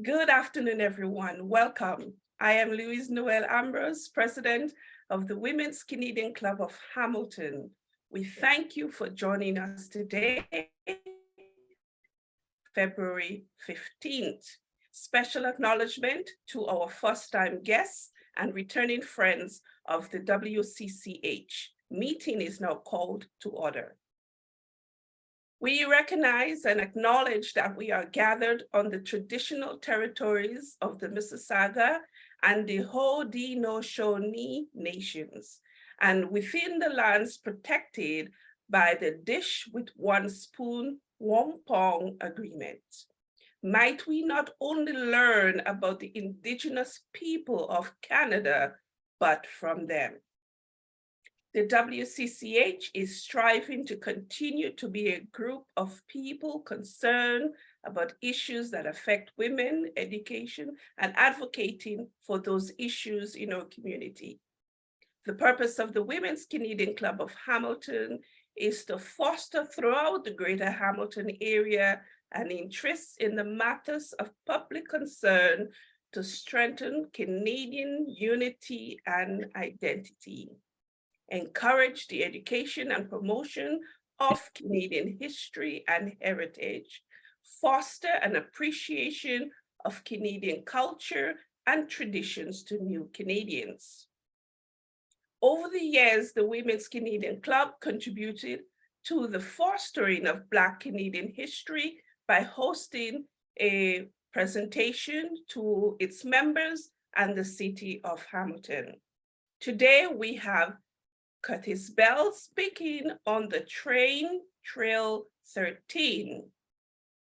Good afternoon, everyone. Welcome. I am Louise Noel Ambrose, President of the Women's Canadian Club of Hamilton. We thank you for joining us today, February 15th. Special acknowledgement to our first-time guests and returning friends of the WCCH. Meeting is now called to order. We recognize and acknowledge that we are gathered on the traditional territories of the Mississauga and the Haudenosaunee nations, and within the lands protected by the Dish with One Spoon Wampong Agreement. Might we not only learn about the Indigenous people of Canada, but from them. The WCCH is striving to continue to be a group of people concerned about issues that affect women, education, and advocating for those issues in our community. The purpose of the Women's Canadian Club of Hamilton is to foster throughout the Greater Hamilton area an interest in the matters of public concern to strengthen Canadian unity and identity, encourage the education and promotion of Canadian history and heritage, foster an appreciation of Canadian culture and traditions to new Canadians. Over the years, the Women's Canadian Club contributed to the fostering of Black Canadian history by hosting a presentation to its members and the city of Hamilton. Today, we have Curtis Bell speaking on the Train Trail 13,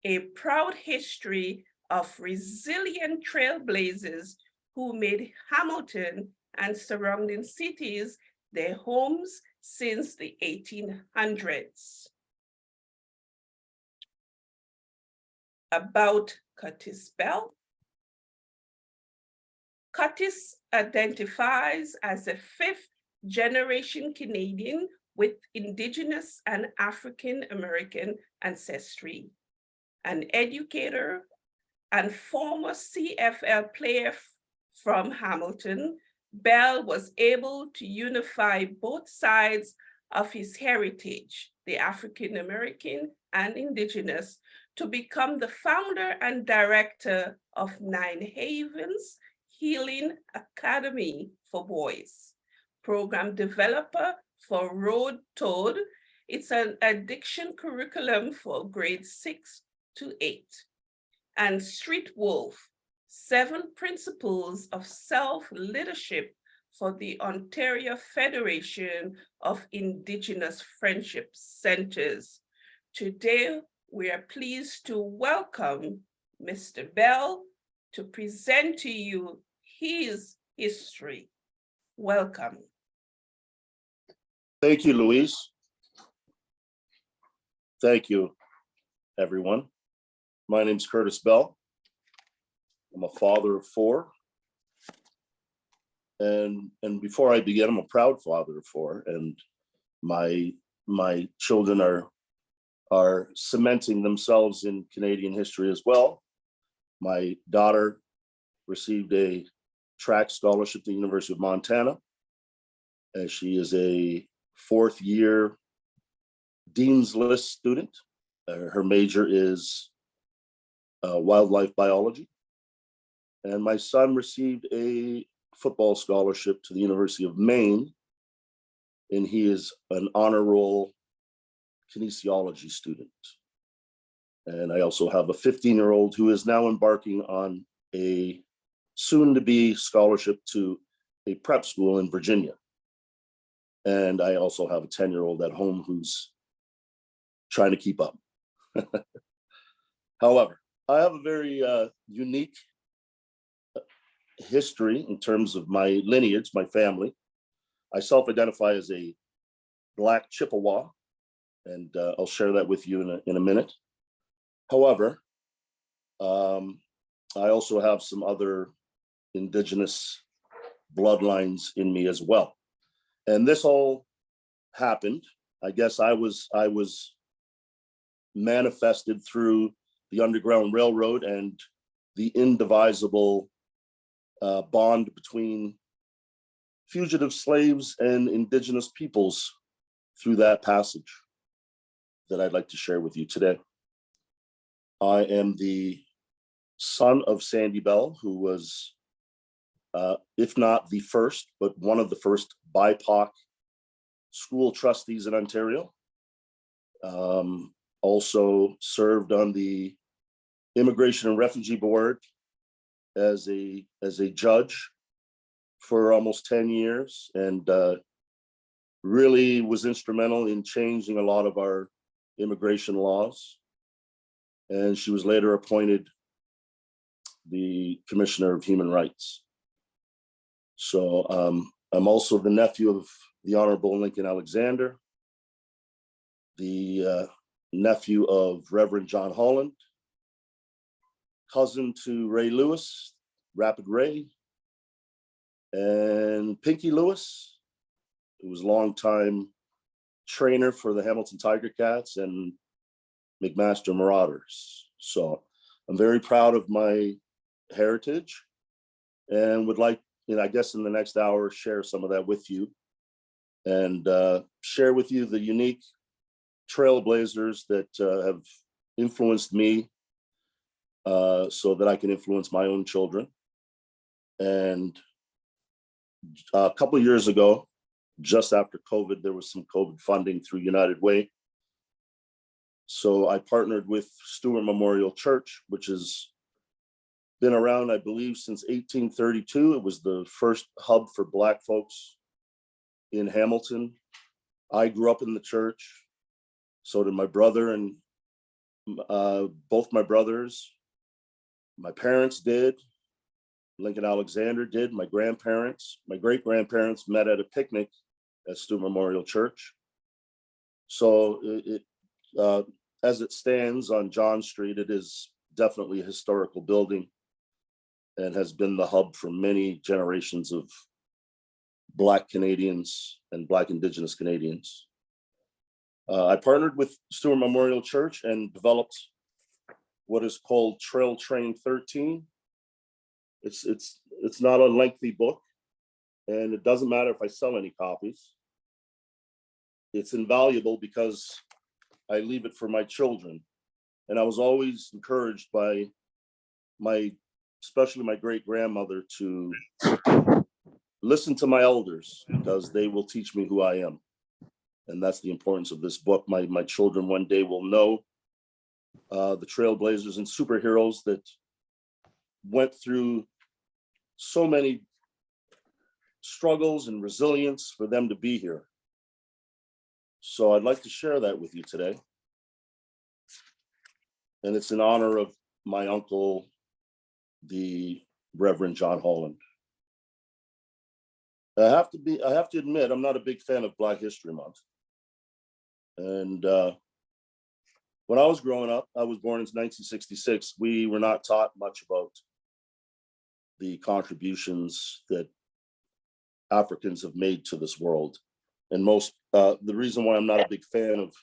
a proud history of resilient trailblazers who made Hamilton and surrounding cities their homes since the 1800s. About Curtis Bell. Curtis identifies as a fifth-generation Canadian with Indigenous and African American ancestry, an educator and former CFL player from Hamilton. Bell was able to unify both sides of his heritage, the African American and Indigenous, to become the founder and director of Nine Havens Healing Academy for Boys, program developer for Road Toad. It's an addiction curriculum for grades 6 to 8. And Street Wolf, 7 principles of self-leadership for the Ontario Federation of Indigenous Friendship Centers. Today, we are pleased to welcome Mr. Bell to present to you his history. Welcome. Thank you, Louise. Thank you, everyone. My name's Curtis Bell. I'm a father of 4. And before I begin, I'm a proud father of 4. And my children are cementing themselves in Canadian history as well. My daughter received a track scholarship to the University of Montana. And she is a 4th year Dean's List student. Her major is wildlife biology. And my son received a football scholarship to the University of Maine, and he is an honor roll kinesiology student. And I also have a 15-year-old who is now embarking on a soon-to-be scholarship to a prep school in Virginia. And I also have a 10-year-old at home who's trying to keep up. However, I have a very unique history in terms of my lineage, my family. I self-identify as a Black Chippewa, and I'll share that with you in a minute. However, I also have some other Indigenous bloodlines in me as well. And this all happened. I guess I was manifested through the Underground Railroad and the indivisible bond between fugitive slaves and indigenous peoples through that passage that I'd like to share with you today. I am the son of Sandy Bell, who was, if not the first, but one of the first BIPOC school trustees in Ontario. Also served on the Immigration and Refugee Board as a judge for almost 10 years, and really was instrumental in changing a lot of our immigration laws. And she was later appointed the Commissioner of Human Rights. So I'm also the nephew of the Honorable Lincoln Alexander, the nephew of Reverend John Holland, cousin to Ray Lewis, Rapid Ray, and Pinky Lewis, who was a longtime trainer for the Hamilton Tiger Cats and McMaster Marauders. So I'm very proud of my heritage and would like, I guess in the next hour, share some of that with you and share with you the unique trailblazers that have influenced me so that I can influence my own children. And a couple of years ago, just after COVID, there was some COVID funding through United Way. So I partnered with Stewart Memorial Church, which has been around, I believe, since 1832. It was the first hub for Black folks in Hamilton. I grew up in the church. So did my brother, and both my brothers. My parents did. Lincoln Alexander did. My grandparents, my great-grandparents met at a picnic at Stewart Memorial Church. So as it stands on John Street, it is definitely a historical building and has been the hub for many generations of Black Canadians and Black Indigenous Canadians. I partnered with Stewart Memorial Church and developed what is called Trail Train 13. It's not a lengthy book, and it doesn't matter if I sell any copies. It's invaluable because I leave it for my children. And I was always encouraged by especially my great-grandmother, to listen to my elders because they will teach me who I am. And that's the importance of this book. My children one day will know the trailblazers and superheroes that went through so many struggles and resilience for them to be here. So I'd like to share that with you today. And it's in honor of my uncle, the Reverend John Holland. I have to admit, I'm not a big fan of Black History Month. And when I was growing up, I was born in 1966, we were not taught much about the contributions that Africans have made to this world. And the reason why I'm not a big fan of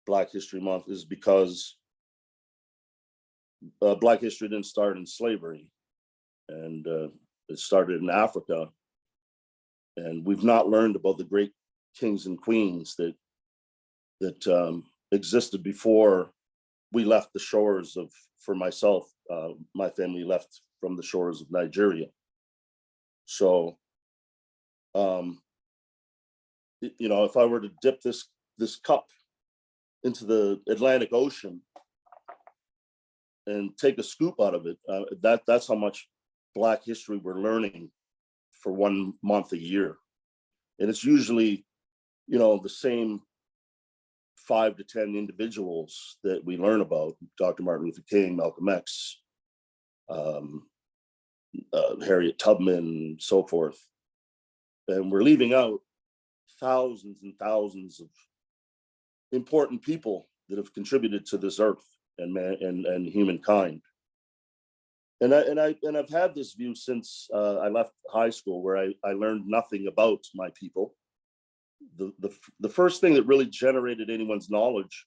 Black History Month is because Black history didn't start in slavery, and it started in Africa. And we've not learned about the great kings and queens that existed before we left the shores of, for myself, my family left from the shores of Nigeria. So, if I were to dip this cup into the Atlantic Ocean and take a scoop out of it, that's how much Black history we're learning for 1 month a year. And it's usually, the same 5 to 10 individuals that we learn about: Dr. Martin Luther King, Malcolm X, Harriet Tubman, and so forth. And we're leaving out thousands and thousands of important people that have contributed to this earth and man and humankind. And I've had this view since I left high school, where I learned nothing about my people. The first thing that really generated anyone's knowledge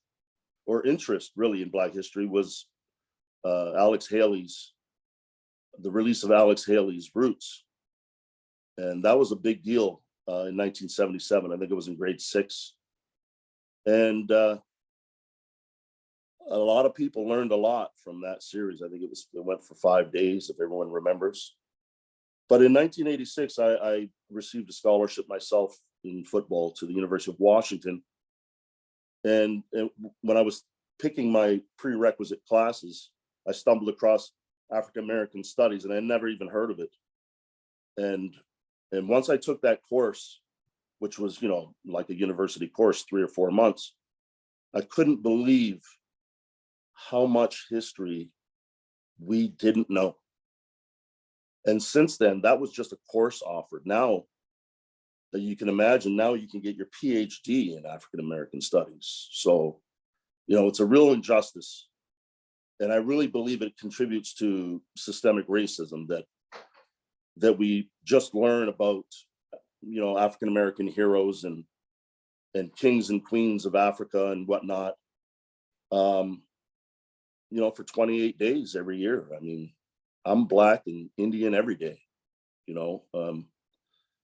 or interest really in Black history was the release of Alex Haley's Roots. And that was a big deal in 1977. I think it was in grade 6. And a lot of people learned a lot from that series. I think it went for 5 days, if everyone remembers. But in 1986, I received a scholarship myself in football to the University of Washington. And when I was picking my prerequisite classes, I stumbled across African American Studies, and I never even heard of it. And once I took that course, which was, like a university course, 3 or 4 months, I couldn't believe how much history we didn't know. And since then, that was just a course offered. Now that you can imagine, now you can get your PhD in African American Studies. So, it's a real injustice. And I really believe it contributes to systemic racism that we just learn about, African American heroes and kings and queens of Africa and whatnot, for 28 days every year. I mean, I'm Black and Indian every day, and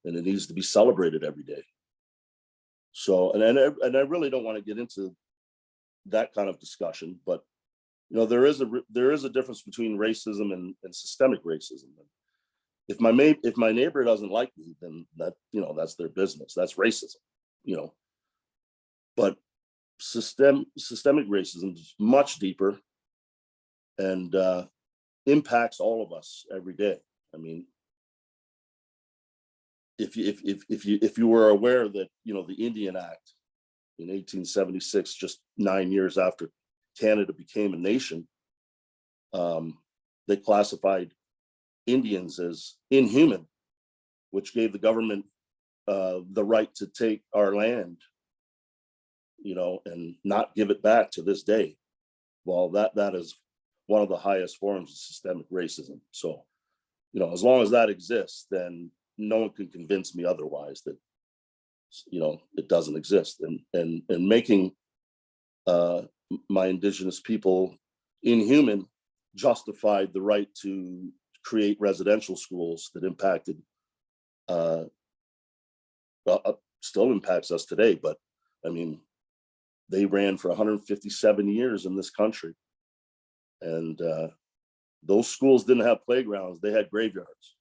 it needs to be celebrated every day. So, and I really don't want to get into that kind of discussion, but there is a difference between racism and systemic racism. If my neighbor doesn't like me, then that's their business. That's racism, But systemic racism is much deeper and impacts all of us every day. I mean, if you were aware that the Indian Act in 1876, just 9 years after Canada became a nation, they classified Indians as inhuman, which gave the government the right to take our land, and not give it back to this day. Well, that is one of the highest forms of systemic racism. So, as long as that exists, then no one can convince me otherwise that, it doesn't exist. And making my Indigenous people inhuman justified the right to create residential schools that impacted, still impacts us today. But I mean, they ran for 157 years in this country. And those schools didn't have playgrounds, they had graveyards.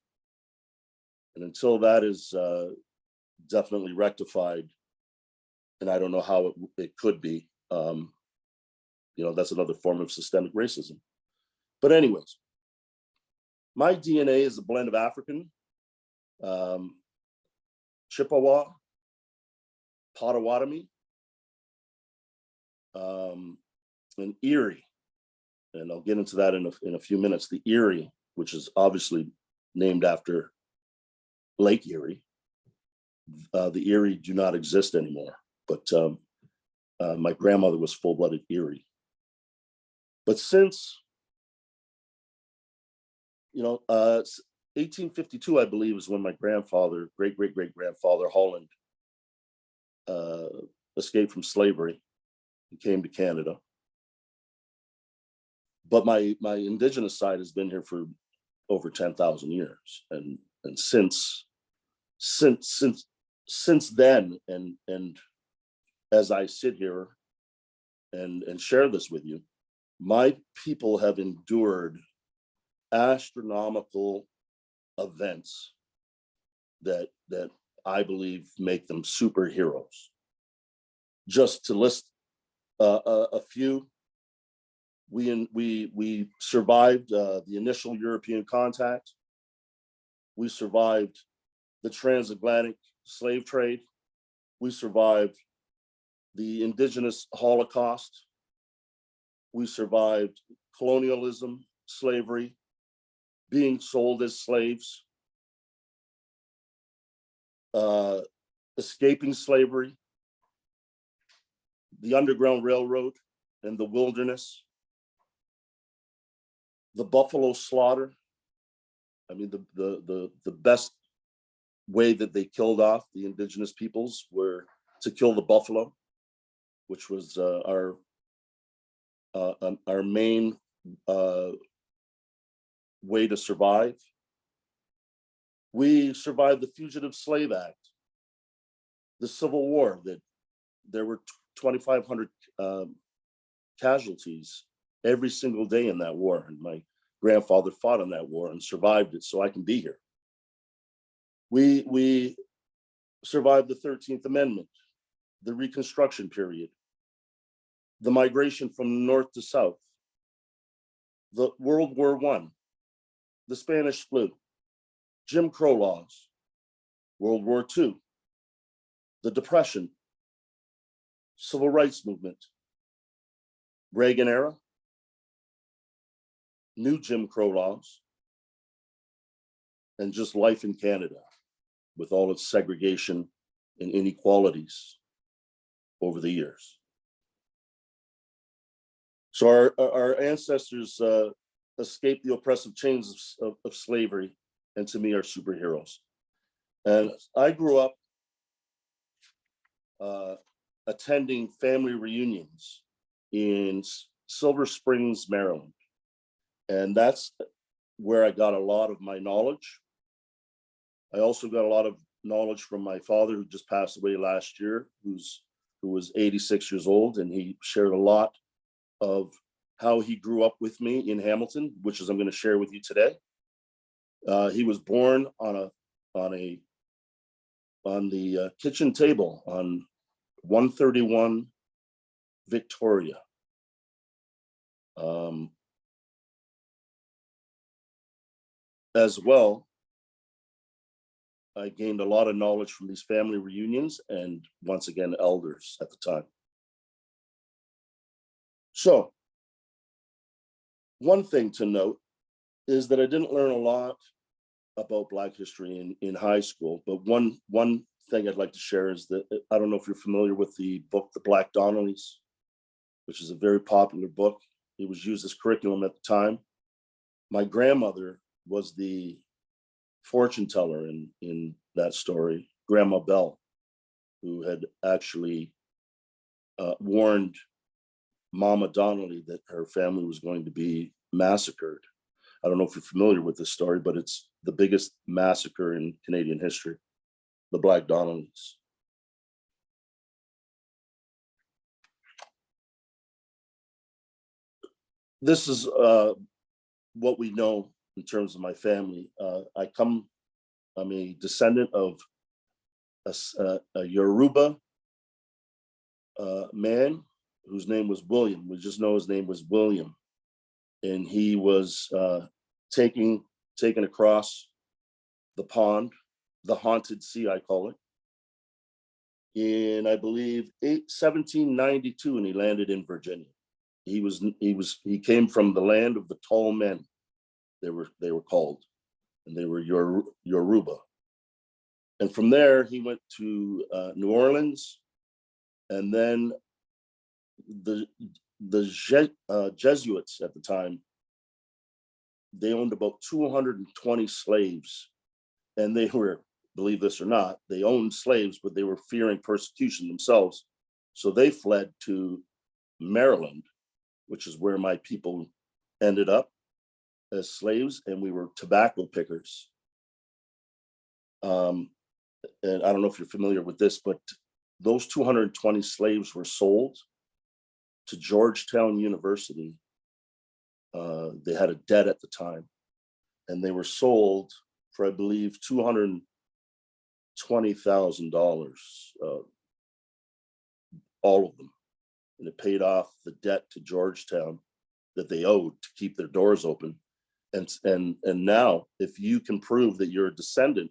And until that is definitely rectified, and I don't know how it could be, that's another form of systemic racism. But anyways, my DNA is a blend of African, Chippewa, Potawatomi, and Erie. And I'll get into that in a few minutes. The Erie, which is obviously named after Lake Erie. The Erie do not exist anymore, but my grandmother was full-blooded Erie. But since 1852, I believe, is when my grandfather, great-great-great-grandfather Holland, escaped from slavery. He came to Canada. But my Indigenous side has been here for over 10,000 years, and since then, and as I sit here and share this with you, my people have endured astronomical events that I believe make them superheroes. Just to list a few, we survived the initial European contact. We survived the transatlantic slave trade. We survived the Indigenous Holocaust. We survived colonialism, slavery, being sold as slaves, escaping slavery, the Underground Railroad and the wilderness, the buffalo slaughter. I mean, the best way that they killed off the Indigenous peoples were to kill the buffalo, which was our our main way to survive. We survived the Fugitive Slave Act, the Civil War, that there were 2,500 casualties every single day in that war. And my grandfather fought in that war and survived it, so I can be here. We survived the 13th Amendment, the Reconstruction period, the migration from north to south, the World War I, the Spanish flu, Jim Crow laws, World War II, the Depression, Civil Rights Movement, Reagan era, new Jim Crow laws, and just life in Canada with all its segregation and inequalities over the years. So our ancestors escaped the oppressive chains of slavery, and to me are superheroes. And I grew up attending family reunions in Silver Springs, Maryland. And that's where I got a lot of my knowledge. I also got a lot of knowledge from my father, who just passed away last year, who was 86 years old, and he shared a lot of how he grew up with me in Hamilton, which is I'm going to share with you today. He was born on the kitchen table on 131 Victoria. As well, I gained a lot of knowledge from these family reunions and, once again, elders at the time. So one thing to note is that I didn't learn a lot about Black history in high school, but one thing I'd like to share is that, I don't know if you're familiar with the book, The Black Donnellys, which is a very popular book. It was used as curriculum at the time. My grandmother was the fortune teller in that story, Grandma Bell, who had actually warned Mama Donnelly that her family was going to be massacred. I don't know if you're familiar with this story, but it's the biggest massacre in Canadian history, the Black Donnellys. This is what we know in terms of my family. I'm a descendant of a Yoruba man whose name was William. We just know his name was William. And he was taken across the pond, the haunted sea, I call it, in, I believe, 1792, and he landed in Virginia. He came from the land of the tall men, they were called, and they were Yoruba. And from there, he went to New Orleans, and then the Jesuits at the time, they owned about 220 slaves, and they were, believe this or not, they owned slaves, but they were fearing persecution themselves. So they fled to Maryland, which is where my people ended up as slaves, and we were tobacco pickers. And I don't know if you're familiar with this, but those 220 slaves were sold to Georgetown University. They had a debt at the time, and they were sold for, I believe, $220,000, all of them. And it paid off the debt to Georgetown that they owed to keep their doors open. And now, if you can prove that you're a descendant,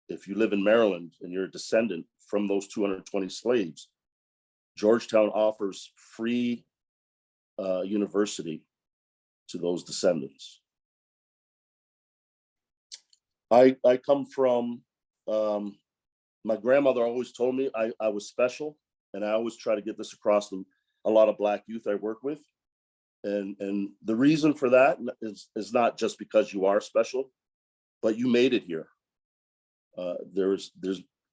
if you live in Maryland and you're a descendant from those 220 slaves, Georgetown offers free university to those descendants. I come from, my grandmother always told me I was special, and I always try to get this across to a lot of Black youth I work with. And the reason for that is not just because you are special, but you made it here. There's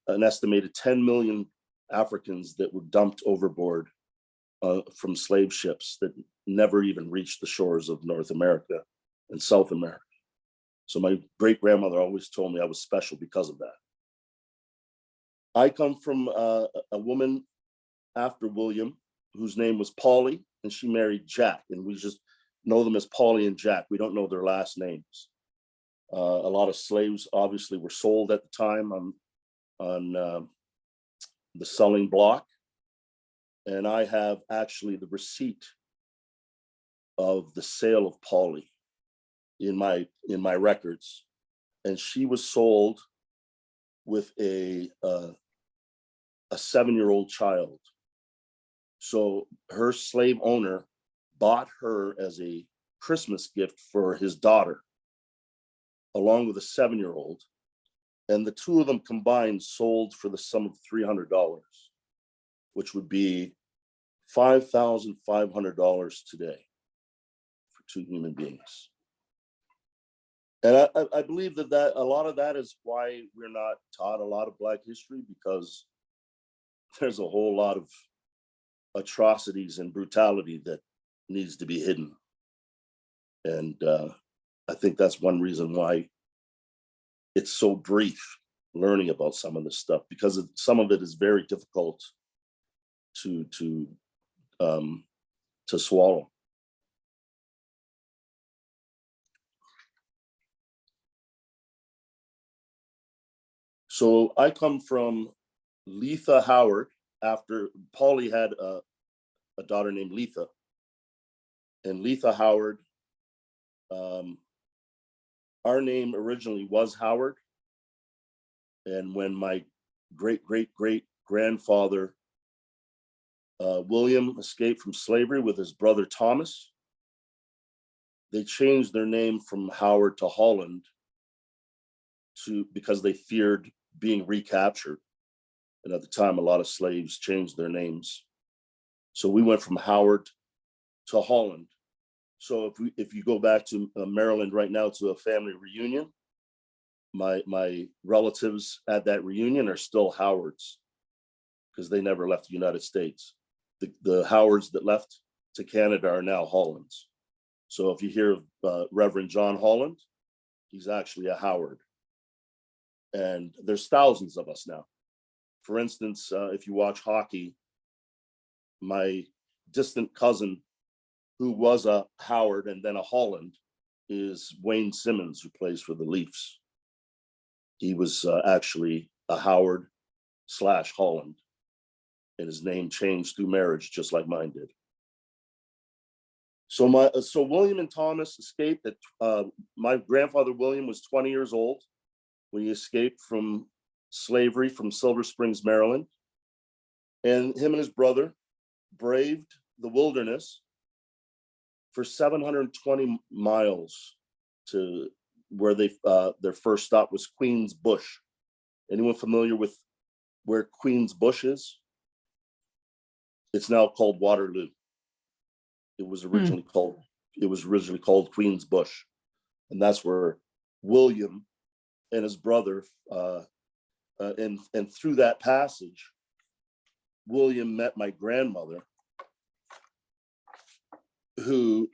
an estimated 10 million Africans that were dumped overboard from slave ships that never even reached the shores of North America and South America. So my great-grandmother always told me I was special because of that. I come from a woman after William, whose name was Polly, and she married Jack, and we just know them as Polly and Jack. We don't know their last names. A lot of slaves obviously were sold at the time on the selling block. And I have actually the receipt of the sale of Polly in my records. And she was sold with a 7-year-old child. So her slave owner bought her as a Christmas gift for his daughter, along with a 7-year-old. And the two of them combined sold for the sum of $300, which would be $5,500 today for two human beings. And I believe that a lot of that is why we're not taught a lot of Black history, because there's a whole lot of atrocities and brutality that needs to be hidden. And I think that's one reason why it's so brief learning about some of this stuff, because some of it is very difficult to swallow. So I come from Letha Howard. After Polly had a daughter named Letha, and Letha Howard, our name originally was Howard. And when my great-great-great-grandfather William escaped from slavery with his brother Thomas, they changed their name from Howard to Holland because they feared being recaptured. And at the time, a lot of slaves changed their names. So we went from Howard to Holland. So if you go back to Maryland right now to a family reunion, my relatives at that reunion are still Howards, because they never left the United States. The Howards that left to Canada are now Hollands. So if you hear of Reverend John Holland, he's actually a Howard. And there's thousands of us now. For instance, if you watch hockey, my distant cousin, who was a Howard and then a Holland, is Wayne Simmons, who plays for the Leafs. He was actually a Howard / Holland, and his name changed through marriage, just like mine did. So William and Thomas escaped. My grandfather William was 20 years old when he escaped from slavery from Silver Springs, Maryland. And him and his brother braved the wilderness for 720 miles to where their first stop was Queens Bush. Anyone familiar with where Queens Bush is? It's now called Waterloo. It was originally called Queens Bush. And that's where William and his brother, and through that passage, William met my grandmother, who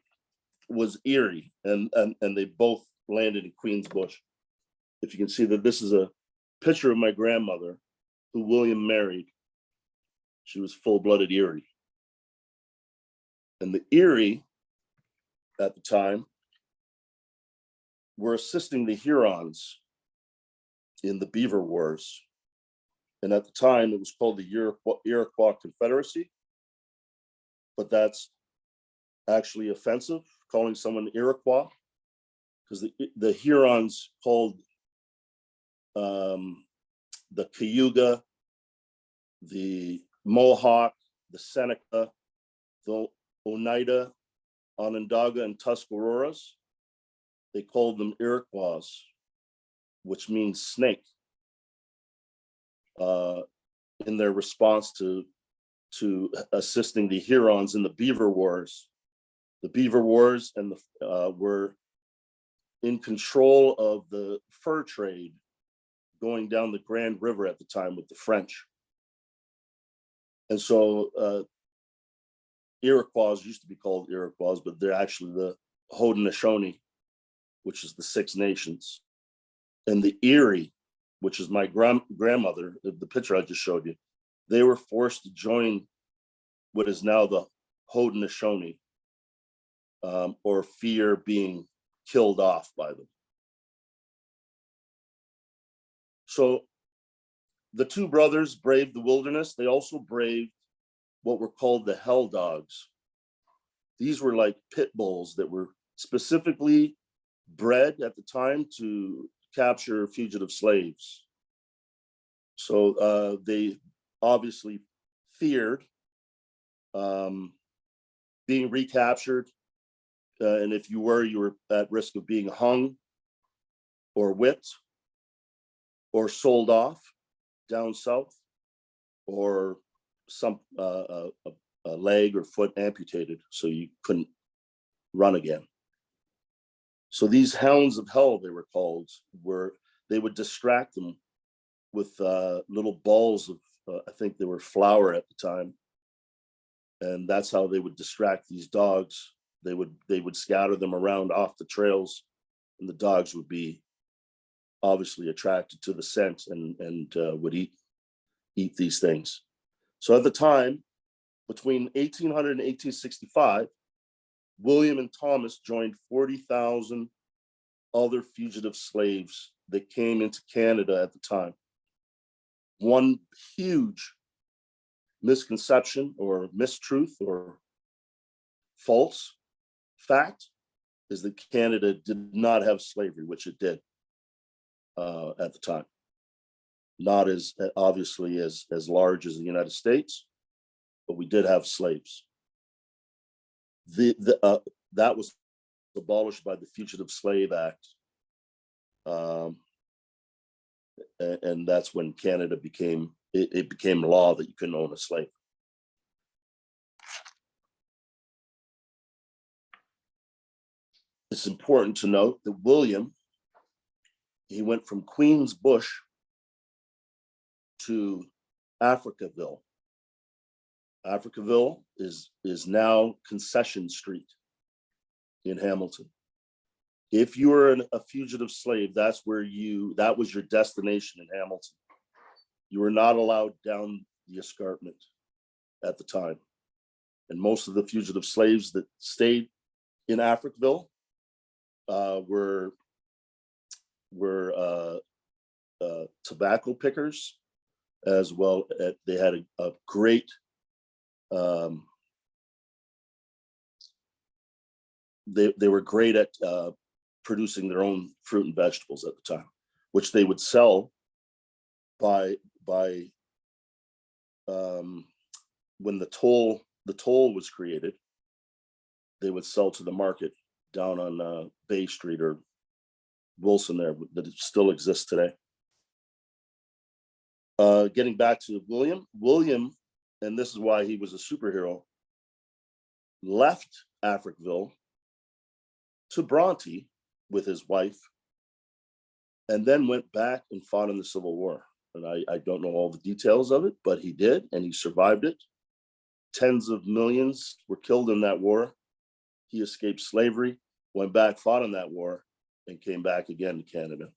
was Erie, and they both landed in Queens Bush. If you can see that this is a picture of my grandmother, who William married. She was full-blooded Erie. And the Erie, at the time, were assisting the Hurons in the Beaver Wars. And at the time, it was called the Iroquois Confederacy. But that's actually offensive, calling someone Iroquois, because the Hurons called the Cayuga, the Mohawk, the Seneca, the Oneida, Onondaga, and Tuscaroras, they called them Iroquois, which means snake, in their response to assisting the Hurons in the Beaver Wars. The Beaver Wars and were in control of the fur trade going down the Grand River at the time with the French. And so Iroquois used to be called Iroquois, but they're actually the Haudenosaunee, which is the Six Nations. And the Erie, which is my grandmother, the picture I just showed you, they were forced to join what is now the Haudenosaunee, or fear being killed off by them. So the two brothers braved the wilderness. They also braved what were called the hell dogs. These were like pit bulls that were specifically bred at the time to capture fugitive slaves. So they obviously feared being recaptured. And if you were at risk of being hung or whipped or sold off down south, or some a leg or foot amputated so you couldn't run again. So these hounds of hell, they were called, they would distract them with little balls of, I think they were flour at the time. And that's how they would distract these dogs. They would scatter them around off the trails, and the dogs would be obviously attracted to the scent and would eat these things. So at the time, between 1800 and 1865, William and Thomas joined 40,000 other fugitive slaves that came into Canada at the time. One huge misconception or mistruth or false fact is that Canada did not have slavery, which it did at the time. Not as obviously as large as the United States, but we did have slaves. That was abolished by the Fugitive Slave Act, and that's when Canada became law that you couldn't own a slave. It's important to note that William, he went from Queens Bush to Africaville. Africaville is now Concession Street in Hamilton. If you were a fugitive slave, that was your destination in Hamilton. You were not allowed down the escarpment at the time. And most of the fugitive slaves that stayed in Africaville were tobacco pickers, as well. They had a great they were great at producing their own fruit and vegetables at the time, which they would sell by when the toll was created. They would sell to the market down on Bay Street or Wilson there, that still exists today. Getting back to William, and this is why he was a superhero, left Africaville to Bronte with his wife, and then went back and fought in the Civil War. And I don't know all the details of it, but he did, and he survived it. Tens of millions were killed in that war. He escaped slavery, went back, fought in that war, and came back again to Canada.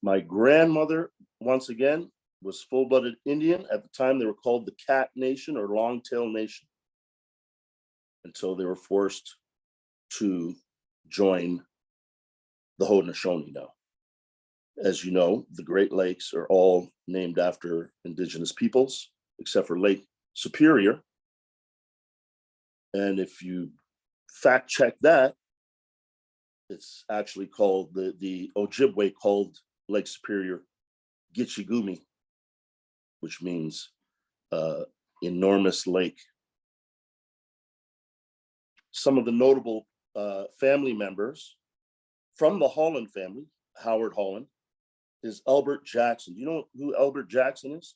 My grandmother, once again, was full-blooded Indian. At the time, they were called the Cat Nation or Longtail Nation, until they were forced to join the Haudenosaunee now. As you know, the Great Lakes are all named after Indigenous peoples, except for Lake Superior. And if you fact check that, it's actually called, the Ojibwe called Lake Superior Gitchigumi, which means enormous lake. Some of the notable family members from the Holland family, Howard Holland, is Albert Jackson. Do you know who Albert Jackson is?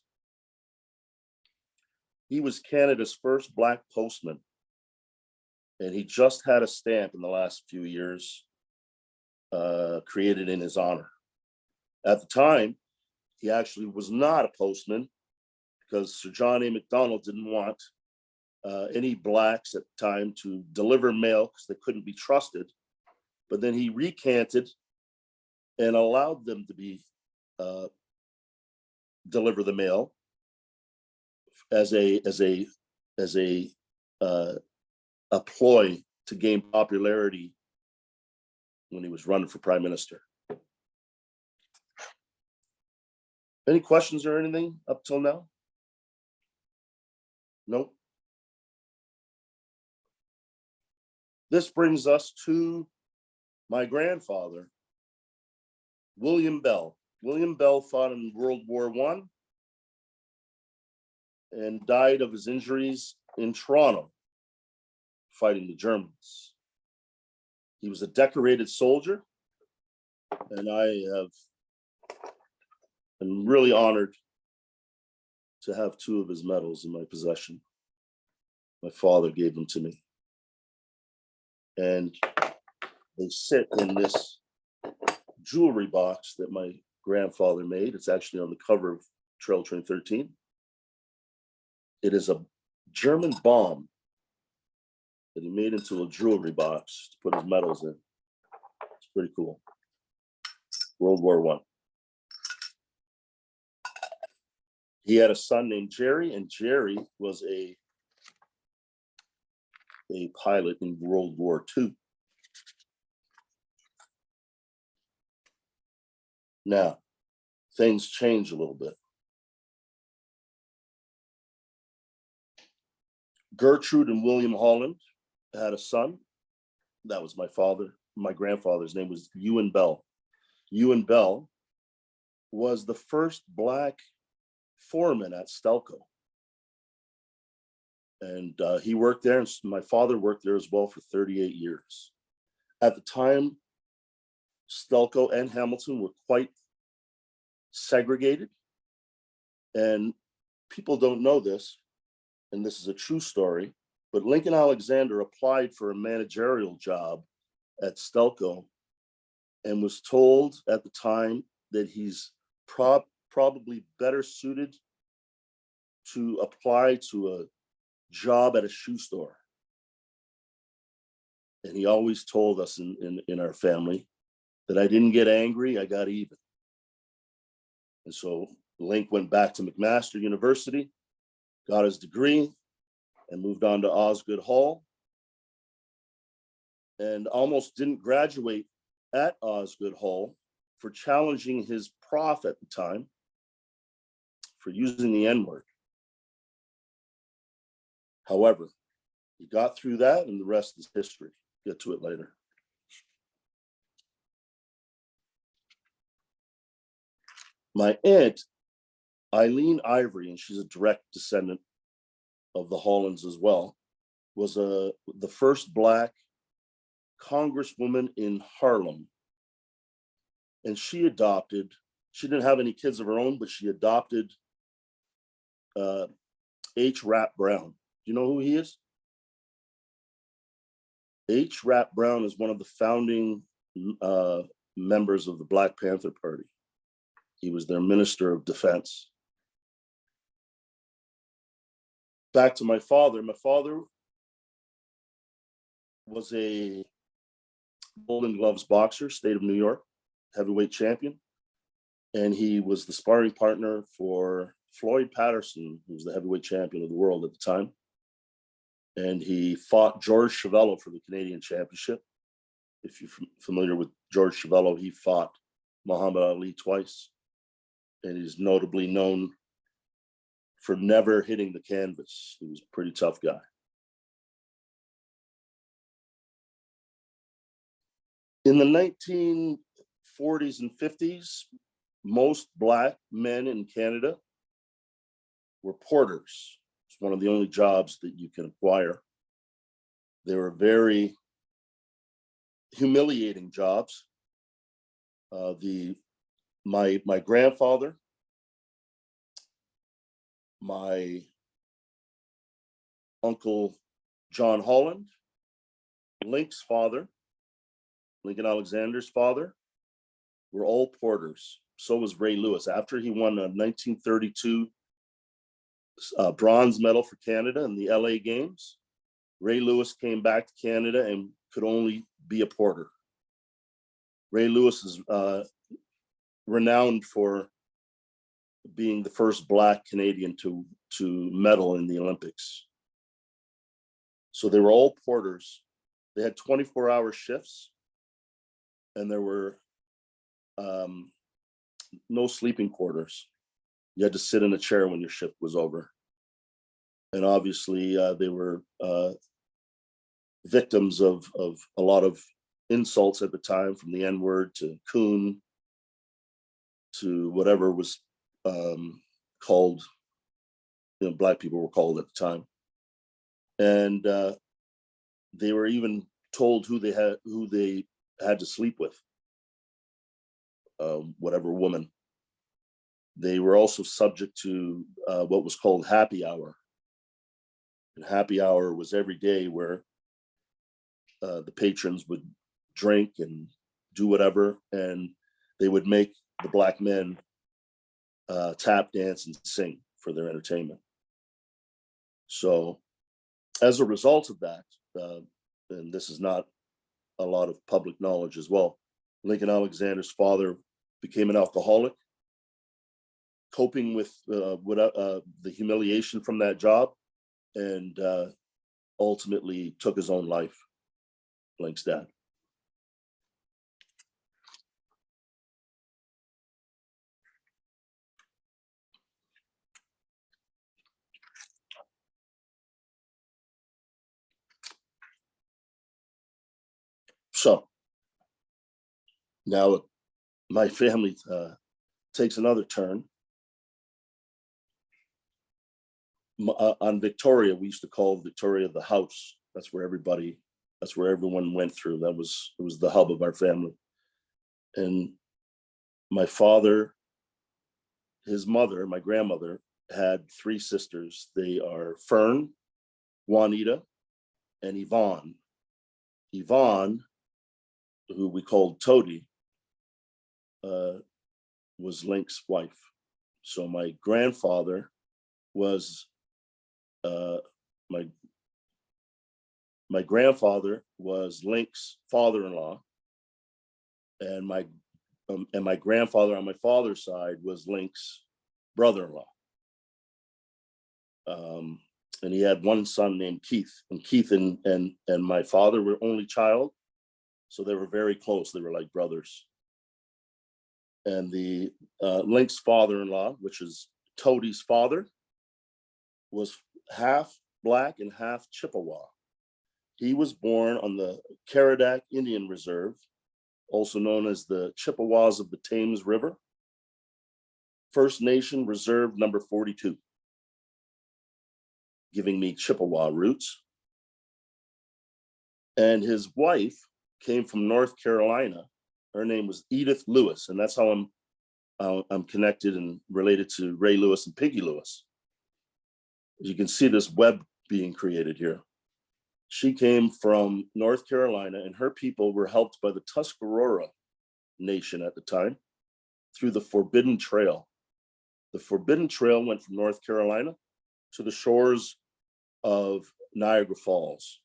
He was Canada's first Black postman, and he just had a stamp in the last few years created in his honor. At the time, he actually was not a postman, because Sir John A. Macdonald didn't want any blacks at the time to deliver mail because they couldn't be trusted. But then he recanted and allowed them to be deliver the mail as a ploy to gain popularity when he was running for prime minister. Any questions or anything up till now? No. This brings us to my grandfather, William Bell. William Bell fought in World War I and died of his injuries in Toronto, fighting the Germans. He was a decorated soldier, and I am really honored to have 2 of his medals in my possession. My father gave them to me. And they sit in this jewelry box that my grandfather made. It's actually on the cover of Trail Train 13. It is a German bomb that he made into a jewelry box to put his medals in. It's pretty cool. World War I. He had a son named Jerry, and Jerry was a pilot in World War II. Now, things change a little bit. Gertrude and William Holland had a son. That was my father. My grandfather's name was Ewan Bell. Ewan Bell was the first Black foreman at Stelco. And he worked there, and my father worked there as well for 38 years. At the time, Stelco and Hamilton were quite segregated. And people don't know this, and this is a true story, but Lincoln Alexander applied for a managerial job at Stelco and was told at the time that he's probably better suited to apply to a job at a shoe store. And he always told us in our family that I didn't get angry, I got even. And so Link went back to McMaster University, got his degree, and moved on to Osgoode Hall, and almost didn't graduate at Osgoode Hall for challenging his prof at the time for using the N-word. However, he got through that, and the rest is history. Get to it later. My aunt, Eileen Ivory, and she's a direct descendant of the Hollands as well, was the first Black congresswoman in Harlem. And she didn't have any kids of her own, but she adopted H. Rap Brown. Do you know who he is? H. Rap Brown is one of the founding members of the Black Panther Party. He was their Minister of Defense. Back to my father. My father was a Golden Gloves boxer, state of New York, heavyweight champion. And he was the sparring partner for Floyd Patterson, who was the heavyweight champion of the world at the time. And he fought George Chavello for the Canadian Championship. If you're familiar with George Chavello, he fought Muhammad Ali twice. And he's notably known for never hitting the canvas. He was a pretty tough guy. In the 1940s and 50s, most Black men in Canada were porters. It's one of the only jobs that you can acquire. They were very humiliating jobs. My grandfather, my uncle John Holland, Link's father, Lincoln Alexander's father, were all porters. So was Ray Lewis. After he won a 1932 bronze medal for Canada in the LA Games. Ray Lewis came back to Canada and could only be a porter. Ray Lewis is renowned for being the first Black Canadian to medal in the Olympics. So they were all porters. They had 24-hour shifts, and there were no sleeping quarters. You had to sit in a chair when your shift was over. And obviously they were victims of a lot of insults at the time, from the N-word to coon to whatever was called, Black people were called at the time. And they were even told who they had to sleep with, whatever woman. They were also subject to what was called happy hour. And happy hour was every day where the patrons would drink and do whatever, and they would make the Black men tap dance and sing for their entertainment. So as a result of that, and this is not a lot of public knowledge as well, Lincoln Alexander's father became an alcoholic, coping with the humiliation from that job, and ultimately took his own life, Link's dad. So now my family takes another turn. On Victoria, we used to call Victoria the house. That's where everyone went through. It was the hub of our family. And my father, his mother, my grandmother, had 3 sisters. They are Fern, Juanita, and Yvonne. Yvonne, who we called Toady, was Link's wife. So my grandfather was my grandfather was Link's father-in-law, and my grandfather on my father's side was Link's brother-in-law. And he had one son named Keith, and Keith and my father were only child, so they were very close. They were like brothers. And the Link's father-in-law, which is Toady's father, was half Black and half Chippewa. He was born on the Caradoc Indian Reserve, also known as the Chippewas of the Thames River, First Nation Reserve number 42, giving me Chippewa roots. And his wife came from North Carolina. Her name was Edith Lewis, and that's how I'm connected and related to Ray Lewis and Piggy Lewis. As you can see this web being created here. She came from North Carolina, and her people were helped by the Tuscarora Nation at the time through the Forbidden Trail. The Forbidden Trail went from North Carolina to the shores of Niagara Falls.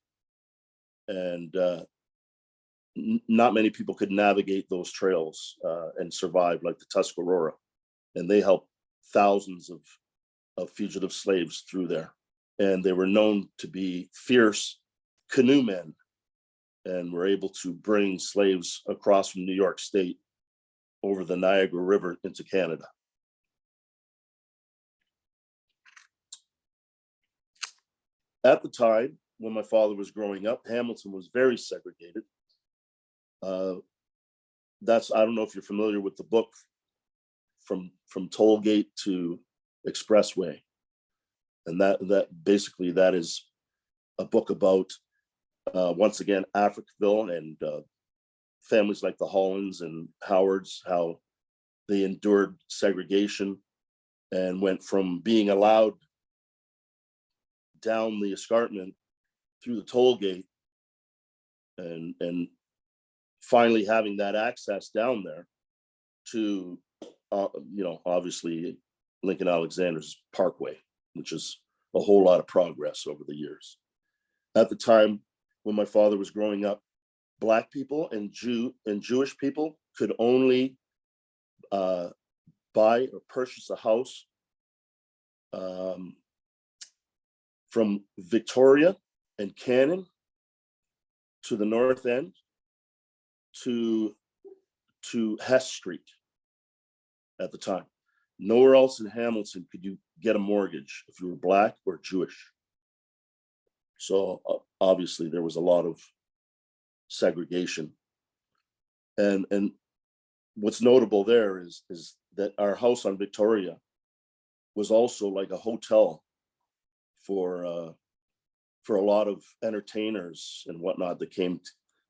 And not many people could navigate those trails and survive like the Tuscarora. And they helped thousands of fugitive slaves through there. And they were known to be fierce canoemen and were able to bring slaves across from New York State over the Niagara River into Canada. At the time, when my father was growing up, Hamilton was very segregated. I don't know if you're familiar with the book From Tollgate to Expressway. And that basically is a book about, once again, Africville and families like the Hollands and Howards, how they endured segregation and went from being allowed down the escarpment through the toll gate and finally having that access down there to, obviously Lincoln Alexander's Parkway, which is a whole lot of progress over the years. At the time when my father was growing up, Black people and Jewish people could only buy or purchase a house from Victoria and Cannon to the North End to Hess Street at the time. Nowhere else in Hamilton could you get a mortgage if you were Black or Jewish. So obviously there was a lot of segregation. And what's notable there is that our house on Victoria was also like a hotel for a lot of entertainers and whatnot that came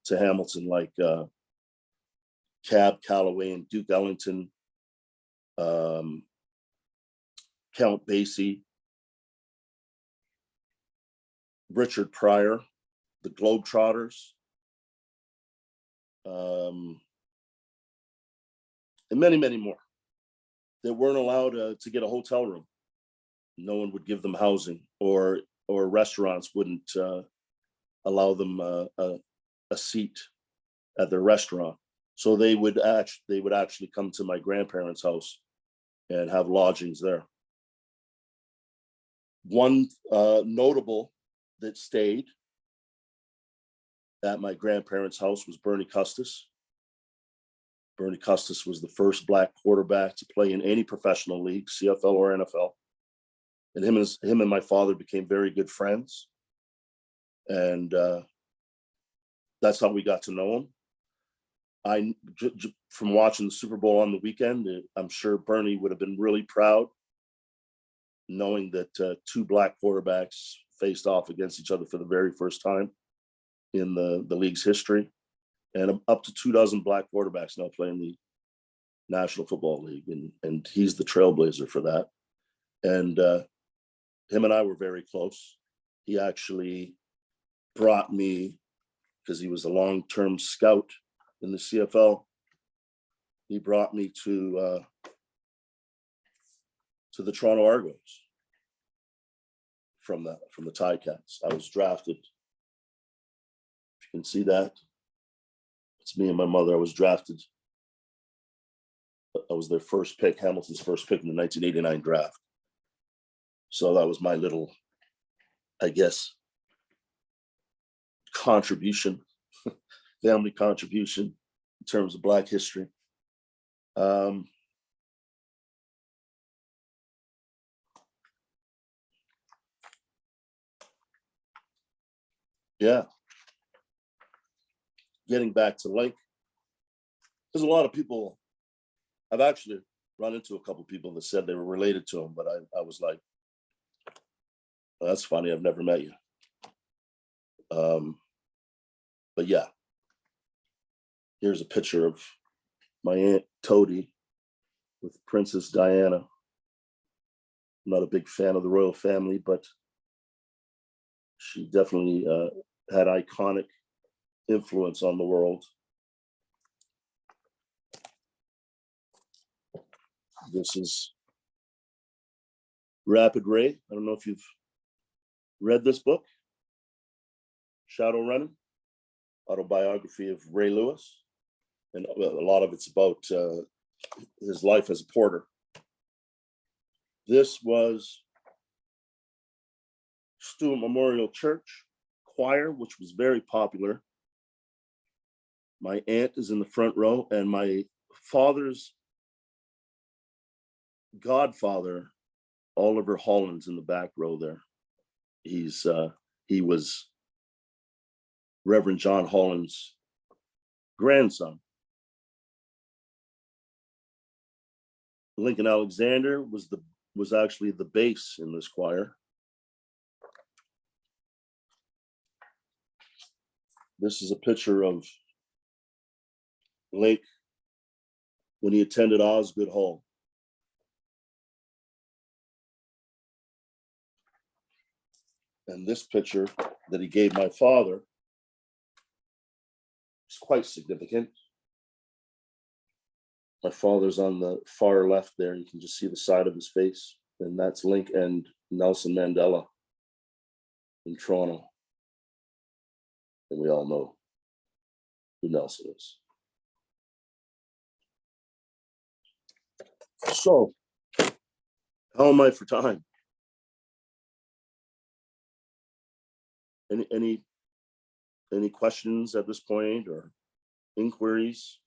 to Hamilton, like Cab Calloway and Duke Ellington, Count Basie, Richard Pryor, the Globetrotters, and many, many more. They weren't allowed to get a hotel room. No one would give them housing, or restaurants wouldn't allow them a seat at their restaurant. So they would actually come to my grandparents' house and have lodgings there. One notable that stayed at my grandparents' house was Bernie Custis. Bernie Custis was the first Black quarterback to play in any professional league, CFL or NFL. And him and my father became very good friends. And that's how we got to know him. From watching the Super Bowl on the weekend, I'm sure Bernie would have been really proud knowing that two Black quarterbacks faced off against each other for the very first time in the league's history. And up to 24 Black quarterbacks now play in the National Football League. And he's the trailblazer for that. And him and I were very close. He actually brought me, because he was a long-term scout in the CFL, he brought me to the Toronto Argos from the Ticats. I was drafted. If you can see that, it's me and my mother. I was drafted. I was their first pick, Hamilton's first pick in the 1989 draft. So that was my little, I guess, contribution, family contribution in terms of Black history. Yeah. Getting back to Link, there's a lot of people, I've actually run into a couple of people that said they were related to him, but I was like, well, that's funny, I've never met you. But yeah, here's a picture of my Aunt Toadie with Princess Diana. I'm not a big fan of the royal family, but she definitely had iconic influence on the world. This is Rapid Ray. I don't know if you've read this book, Shadowrunning, autobiography of Ray Lewis. And a lot of it's about his life as a porter. This was Stewart Memorial Church choir, which was very popular. My aunt is in the front row, and my father's godfather, Oliver Holland's in the back row there. He was Reverend John Holland's grandson. Lincoln Alexander was actually the bass in this choir. This is a picture of Link when he attended Osgoode Hall. And this picture that he gave my father is quite significant. My father's on the far left there. You can just see the side of his face, and that's Link. And Nelson Mandela in Toronto. And we all know who Nelson is. So, how am I for time? Any questions at this point or inquiries?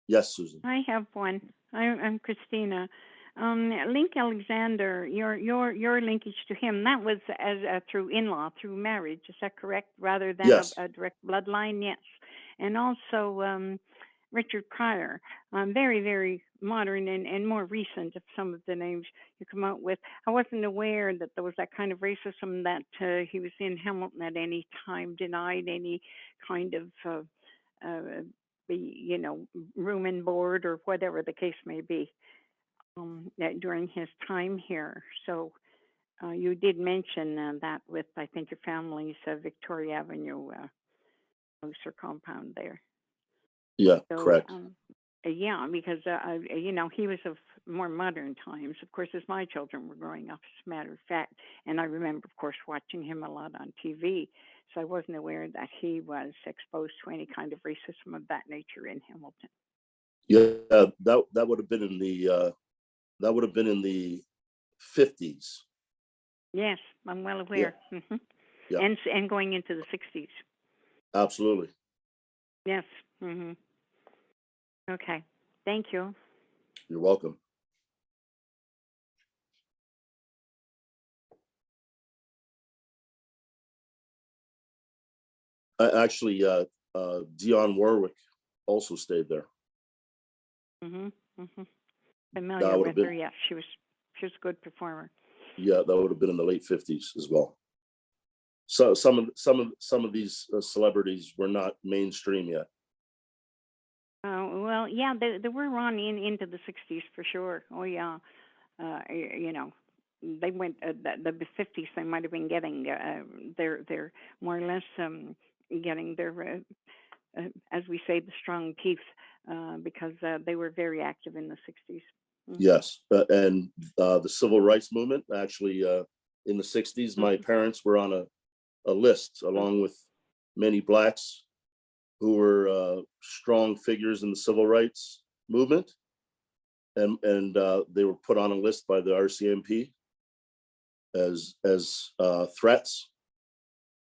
Yes, Susan. I have one. I'm Christina. Link Alexander, your linkage to him, that was as through in-law, through marriage, is that correct? Rather than Yes. a direct bloodline, yes. And also Richard Pryor, very, very modern and more recent of some of the names you come out with. I wasn't aware that there was that kind of racism that he was in Hamilton at any time, denied any kind of room and board or whatever the case may be during his time here. So you did mention that with, I think, your family's Victoria Avenue Mercer compound there. Yeah, So, correct. yeah, because, he was of more modern times. Of course, as my children were growing up, as a matter of fact. And I remember, of course, watching him a lot on TV. So I wasn't aware that he was exposed to any kind of racism of that nature in Hamilton. Yeah, that would have been in the 50s. Yes, I'm well aware. Yeah. Mm-hmm. Yeah. And going into the 60s. Absolutely. Yes. Mm-hmm. Okay. Thank you. You're welcome. Actually, Dionne Warwick also stayed there. Mm-hmm. Mm-hmm. Familiar with her? Yeah, she was a good performer. Yeah, that would have been in the late 50s as well. So some of these celebrities were not mainstream yet. Well, yeah, they were on into the 60s for sure. Oh yeah, they went the 50s. They might have been getting they're more or less getting their as we say, the strong teeth because they were very active in the 60s. Mm-hmm. Yes, and the civil rights movement actually in the 60s. My parents were on a list along with many Blacks who were strong figures in the civil rights movement, and they were put on a list by the RCMP as threats.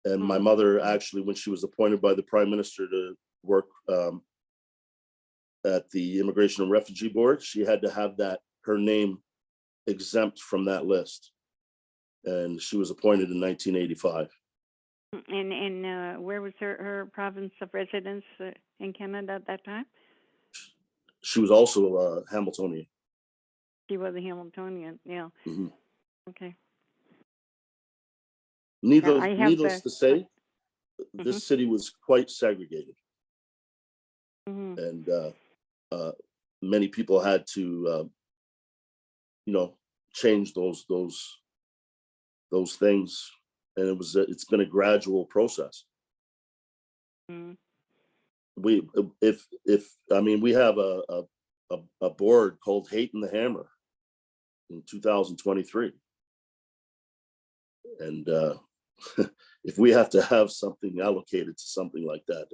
And my mother actually, when she was appointed by the Prime Minister to work at the Immigration and Refugee Board, she had to have her name exempt from that list, and she was appointed in 1985. And where was her province of residence in Canada at that time? She was also a Hamiltonian. She was a Hamiltonian, yeah. Mm-hmm. Okay. Needless to say, this city was quite segregated, and many people had to, change those things, and it's been a gradual process. We have a board called Hate and the Hammer in 2023, and if we have to have something allocated to something like that,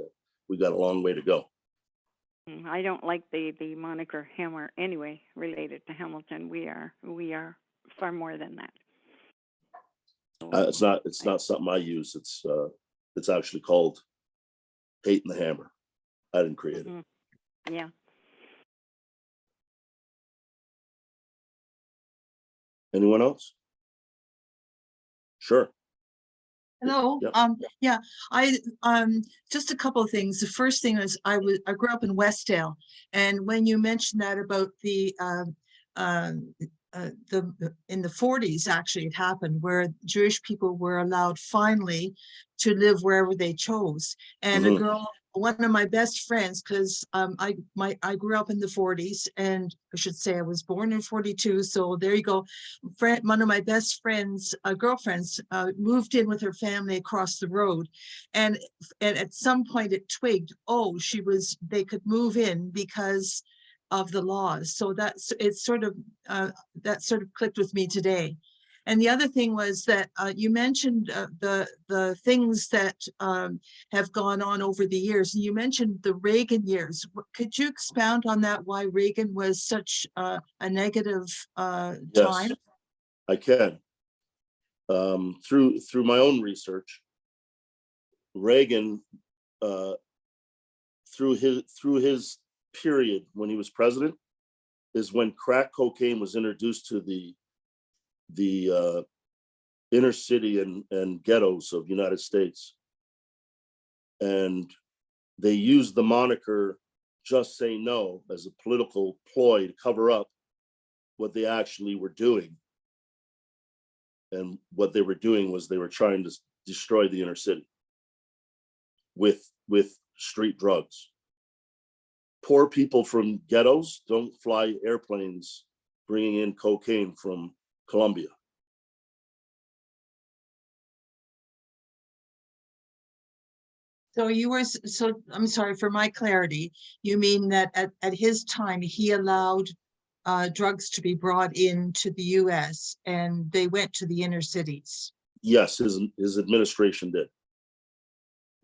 we got a long way to go. I don't like the moniker Hammer anyway, related to Hamilton. We are far more than that. It's not something I use. It's actually called Hate and the Hammer. I didn't create it. Yeah. Anyone else? Sure. Hello. Yep. Yeah, I just a couple of things. The first thing is I grew up in Westdale, and when you mentioned that about the in the 40s, actually it happened where Jewish people were allowed finally to live wherever they chose. And a girl, one of my best friends, because I grew up in the 40s, and I should say I was born in 42. So there you go. One of my best friends, girlfriends, moved in with her family across the road, and at some point it twigged, oh, they could move in because of the laws. So that sort of clicked with me today. And the other thing was that you mentioned the things that have gone on over the years. And you mentioned the Reagan years. Could you expound on that? Why Reagan was such a negative Yes, time? I can. Through my own research, Reagan, through his period when he was president, is when crack cocaine was introduced to the inner city and ghettos of the United States. And they used the moniker Just Say No as a political ploy to cover up what they actually were doing. And what they were doing was they were trying to destroy the inner city with street drugs. Poor people from ghettos don't fly airplanes bringing in cocaine from Colombia. So so I'm sorry for my clarity. You mean that at his time, he allowed drugs to be brought into the US and they went to the inner cities? Yes, his administration did.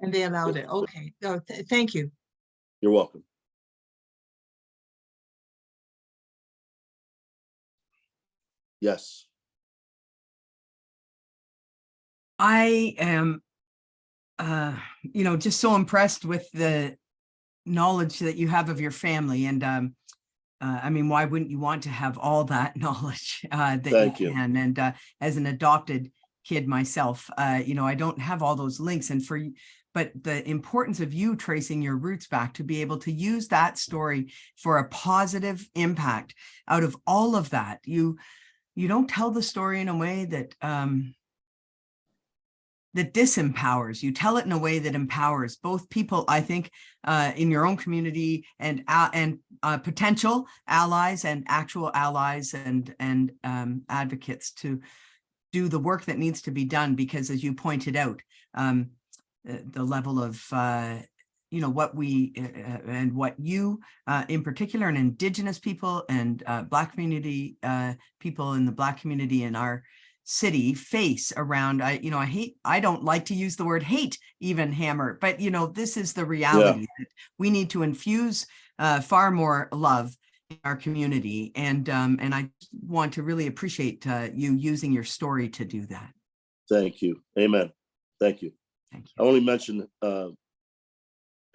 And they allowed it. Okay. Oh, thank you. You're welcome. Yes. I am, just so impressed with the knowledge that you have of your family. And I mean, why wouldn't you want to have all that knowledge that Thank you you. can? And as an adopted kid myself, I don't have all those links. But the importance of you tracing your roots back to be able to use that story for a positive impact out of all of that. You don't tell the story in a way that that disempowers. You tell it in a way that empowers both people, I think, in your own community and potential allies and actual allies and advocates to do the work that needs to be done. Because as you pointed out, the level of what we and what you in particular, and Indigenous people and Black community people in the Black community in our city face around, I don't like to use the word hate even, Hammer, but this is the reality that we need to infuse far more love in our community. And I want to really appreciate you using your story to do that. Thank you. Amen. Thank you. Thank you. I only mentioned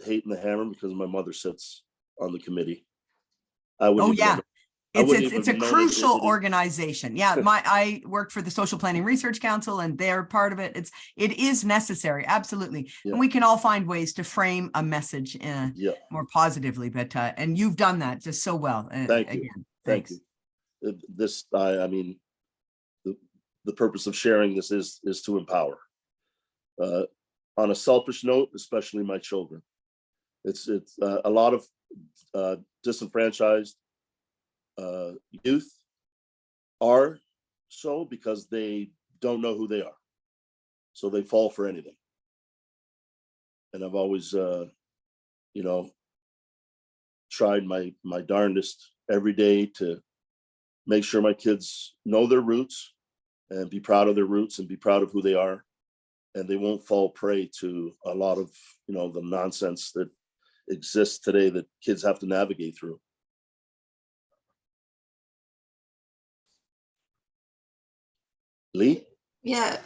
Hate and the Hammer because my mother sits on the committee. Oh yeah. It's a crucial organization. organization. Yeah, I work for the Social Planning Research Council, and they're part of it. It is necessary, absolutely, Yeah. and we can all find ways to frame a message more positively. But and you've done that just so well. Thank you. Again, Thank thanks. you. This, I mean, the purpose of sharing this is to empower. On a selfish note, especially my children. It's a lot of disenfranchised youth are so because they don't know who they are, so they fall for anything. And I've always tried my darndest every day to make sure my kids know their roots and be proud of their roots and be proud of who they are, and they won't fall prey to a lot of the nonsense that exists today that kids have to navigate through. Lee? Yeah,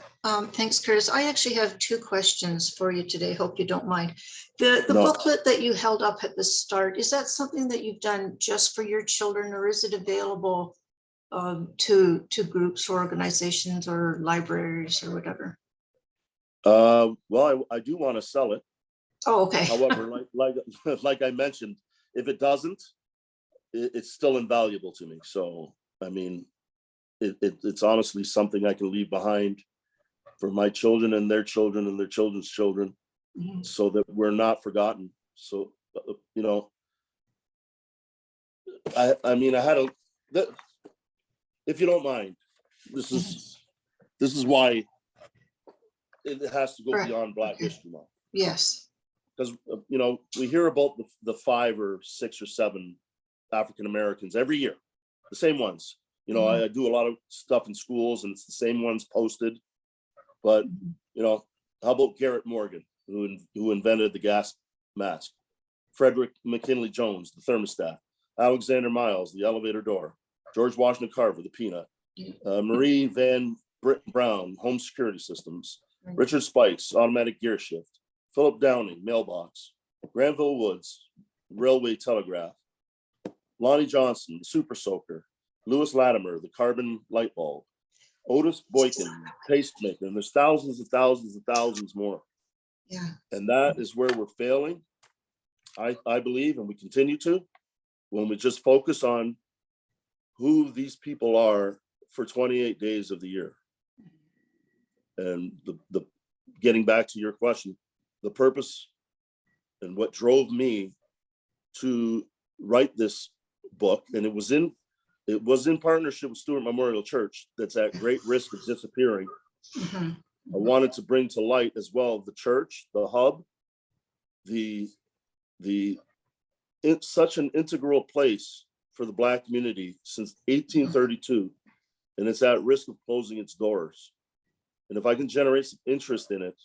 thanks, Curtis. I actually have two questions for you today. Hope you don't mind. The No. booklet that you held up at the start, is that something that you've done just for your children, or is it available to groups or organizations or libraries or whatever? Well, I do want to sell it. Oh, okay. However, like I mentioned, if it doesn't, it's still invaluable to me. So, I mean, it's honestly something I can leave behind for my children and their children and their children's children, Mhm. so that we're not forgotten. So, I mean, I had if you don't mind, this is why it has to go Correct. beyond Black Okay. History Month. Yes. Because we hear about the 5 or 6 or 7 African Americans every year, the same ones You know, I do a lot of stuff in schools and it's the same ones posted. But, you know, how about Garrett Morgan, who invented the gas mask? Frederick McKinley Jones, the thermostat. Alexander Miles, the elevator door. George Washington Carver, the peanut. Marie Van Brown, home security systems. Richard Spikes, automatic gear shift. Philip Downing, mailbox. Granville Woods, railway telegraph. Lonnie Johnson, the super soaker. Lewis Latimer, the carbon light bulb. Otis Boykin, pacemaker, and there's thousands and thousands and thousands more. Yeah. And that is where we're failing, I believe, and we continue to, when we just focus on who these people are for 28 days of the year. And the getting back to your question, the purpose and what drove me to write this book, and it was in partnership with Stewart Memorial Church that's at great risk of disappearing. I wanted to bring to light as well the church, the hub, it's such an integral place for the Black community since 1832, and it's at risk of closing its doors. And if I can generate some interest in it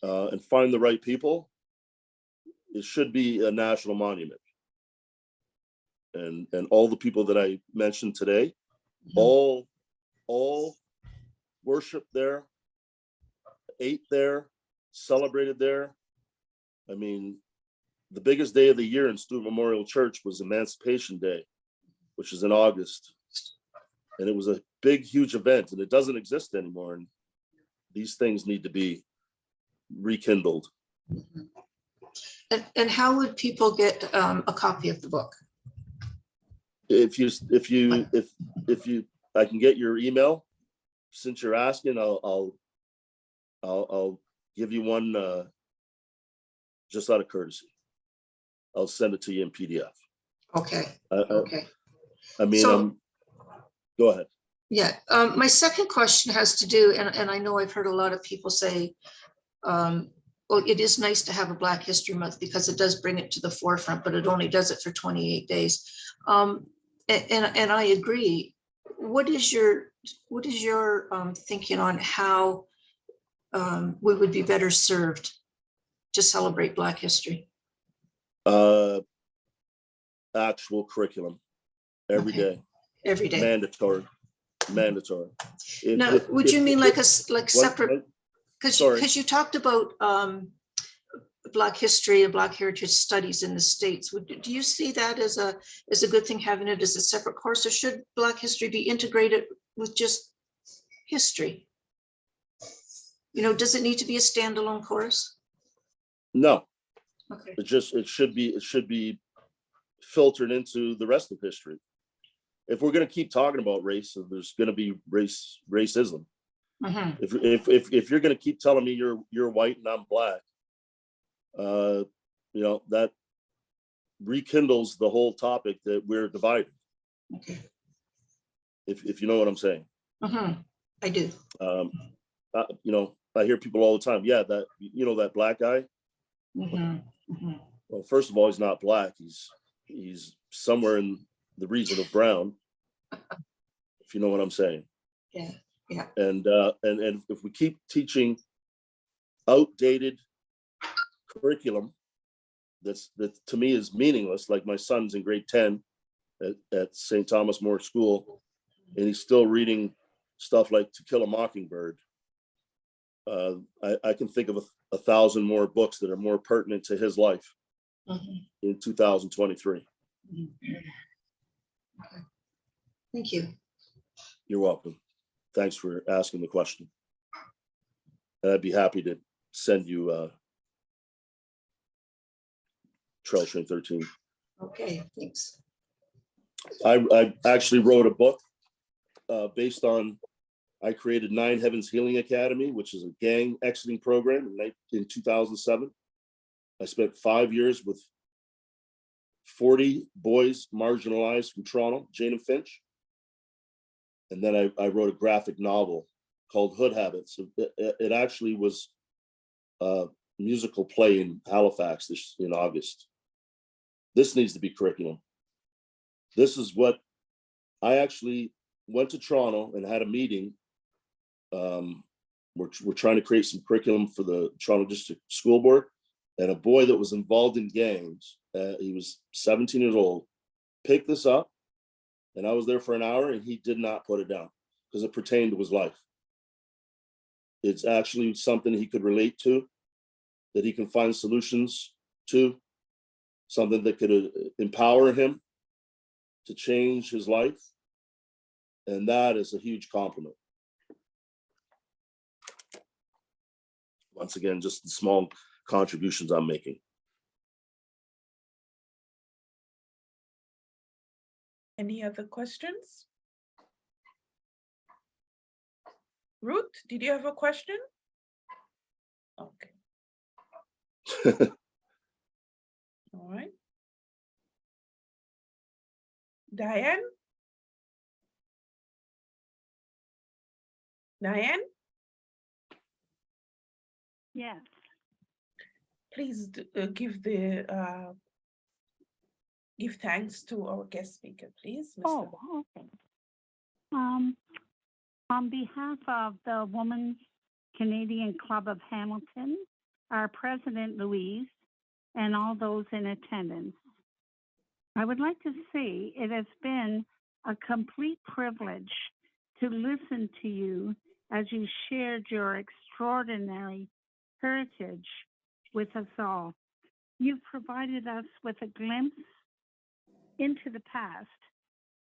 and find the right people, it should be a national monument. And all the people that I mentioned today, all worshiped there, ate there, celebrated there. I mean, the biggest day of the year in Stewart Memorial Church was Emancipation Day, which is in August. And it was a big, huge event, and it doesn't exist anymore. And these things need to be rekindled. And how would people get a copy of the book? If I can get your email, since you're asking, I'll give you one just out of courtesy. I'll send it to you in PDF. Okay. Okay. I mean, So- go ahead. Yeah. My second question has to do, and I know I've heard a lot of people say, well, it is nice to have a Black History Month because it does bring it to the forefront, but it only does it for 28 days. And I agree. What is your thinking on how we would be better served to celebrate Black history? Actual curriculum every day. Every day. Mandatory. Now, would you mean like separate? Sorry. Because you talked about Black history and Black heritage studies in the States. Do you see that as a good thing, having it as a separate course, or should Black history be integrated with just history? You know, does it need to be a standalone course? No. Okay. It should be filtered into the rest of history. If we're going to keep talking about race, there's going to be racism. If you're going to keep telling me you're white and I'm Black, you know, that rekindles the whole topic that we're divided. Okay. If you know what I'm saying. I do. You know, I hear people all the time. Yeah, that, you know, that Black guy. Well, first of all, he's not Black. He's somewhere in the region of brown. If you know what I'm saying. Yeah. Yeah. And if we keep teaching outdated curriculum that to me is meaningless, like my son's in grade 10 at St. Thomas More School, and he's still reading stuff like To Kill a Mockingbird. I can think of 1,000 more books that are more pertinent to his life in 2023. Okay. Thank you. You're welcome. Thanks for asking the question. And I'd be happy to send you Trail Train 13. Okay, thanks. I actually wrote a book based on, I created Nine Heavens Healing Academy, which is a gang exiting program in 2007. I spent 5 years with 40 boys marginalized from Toronto, Jane and Finch. And then I wrote a graphic novel called Hood Habits. It actually was a musical play in Halifax in August. This needs to be curriculum. This is what I actually went to Toronto and had a meeting. We're trying to create some curriculum for the Toronto District School Board, and a boy that was involved in gangs, he was 17 years old, picked this up, and I was there for an hour, and he did not put it down because it pertained to his life. It's actually something he could relate to, that he can find solutions to, something that could empower him to change his life. And that is a huge compliment. Once again, just the small contributions I'm making. Any other questions? Ruth, did you have a question? Okay. All right. Diane? Diane, Yes. please give thanks to our guest speaker, please. Mr. Oh, okay. On behalf of the Women's Canadian Club of Hamilton, our president, Louise, and all those in attendance, I would like to say it has been a complete privilege to listen to you as you shared your extraordinary heritage with us all. You've provided us with a glimpse into the past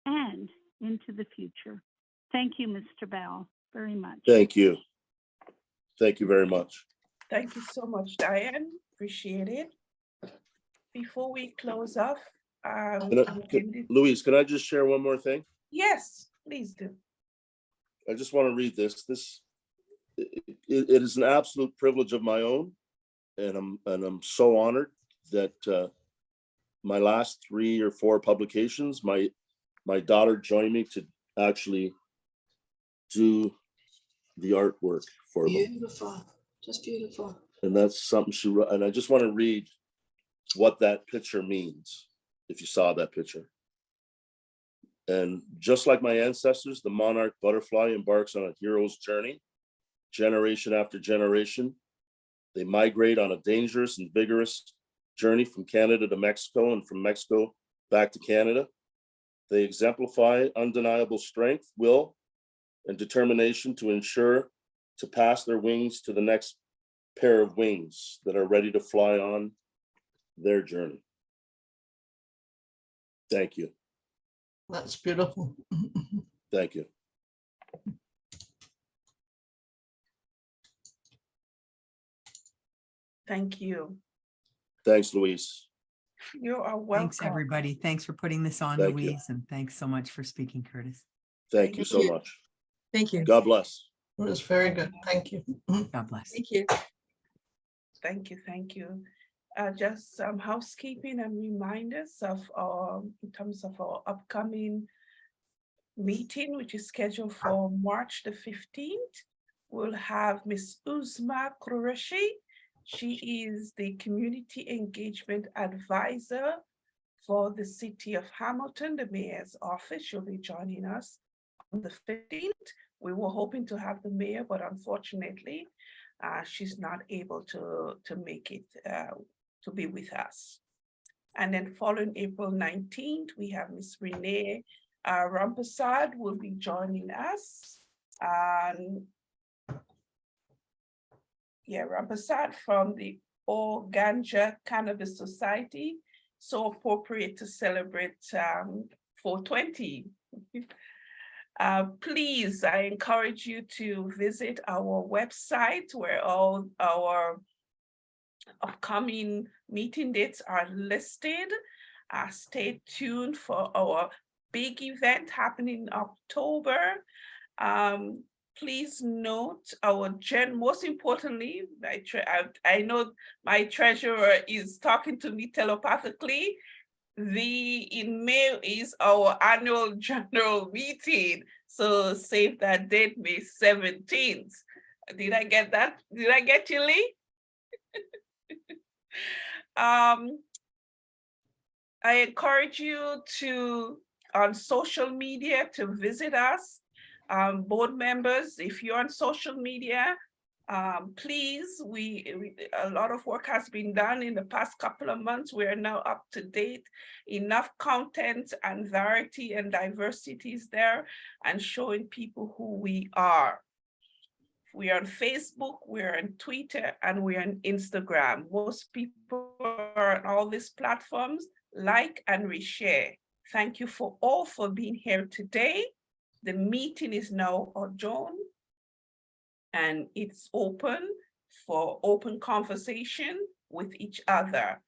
and into the future. Thank you, Mr. Bell, very much. Thank you. Thank you very much. Thank you so much, Diane. Appreciate it. Before we close off, Louise, can I just share one more thing? yes, please do. I just want to read this. It is an absolute privilege of my own, and I'm so honored that my last 3 or 4 publications, my daughter joined me to actually do the artwork for them. Beautiful, just beautiful. And that's something she wrote. And I just want to read what that picture means, if you saw that picture. And just like my ancestors, the monarch butterfly embarks on a hero's journey, generation after generation. They migrate on a dangerous and vigorous journey from Canada to Mexico and from Mexico back to Canada. They exemplify undeniable strength, will, and determination to ensure to pass their wings to the next pair of wings that are ready to fly on their journey. Thank you. That's beautiful. Thank you. Thank you. Thanks, Louise. You are welcome. Thanks, everybody. Thanks for putting this on, Thank you. Louise, and thanks so much for speaking, Curtis. Thank you so you. much. Thank you. God bless. It was very good. Thank you. God bless. Thank you. Thank you, thank you. Just some housekeeping and reminders of in terms of our upcoming meeting, which is scheduled for March the 15th. We'll have Miss Uzma Qureshi. She is the Community Engagement Advisor for the City of Hamilton, the Mayor's Office. She'll be joining us on the 15th. We were hoping to have the Mayor, but unfortunately, she's not able to make it to be with us. And then following April 19th, we have Miss Renee Rampasad will be joining us. Rampasad from the All Ganja Cannabis Society. So appropriate to celebrate 420. Please, I encourage you to visit our website where all our upcoming meeting dates are listed. Stay tuned for our big event happening in October. Please note our most importantly, I know my treasurer is talking to me telepathically. In May is our annual general meeting. So save that date, May 17th. Did I get that? Did I get you, Lee? I encourage you to on social media to visit us. Board members, if you're on social media, please, a lot of work has been done in the past couple of months. We are now up to date. Enough content and variety and diversity is there and showing people who we are. We are on Facebook, we're on Twitter, and we're on Instagram. Most people are on all these platforms. Like and reshare. Thank you all for being here today. The meeting is now adjourned and it's open for open conversation with each other.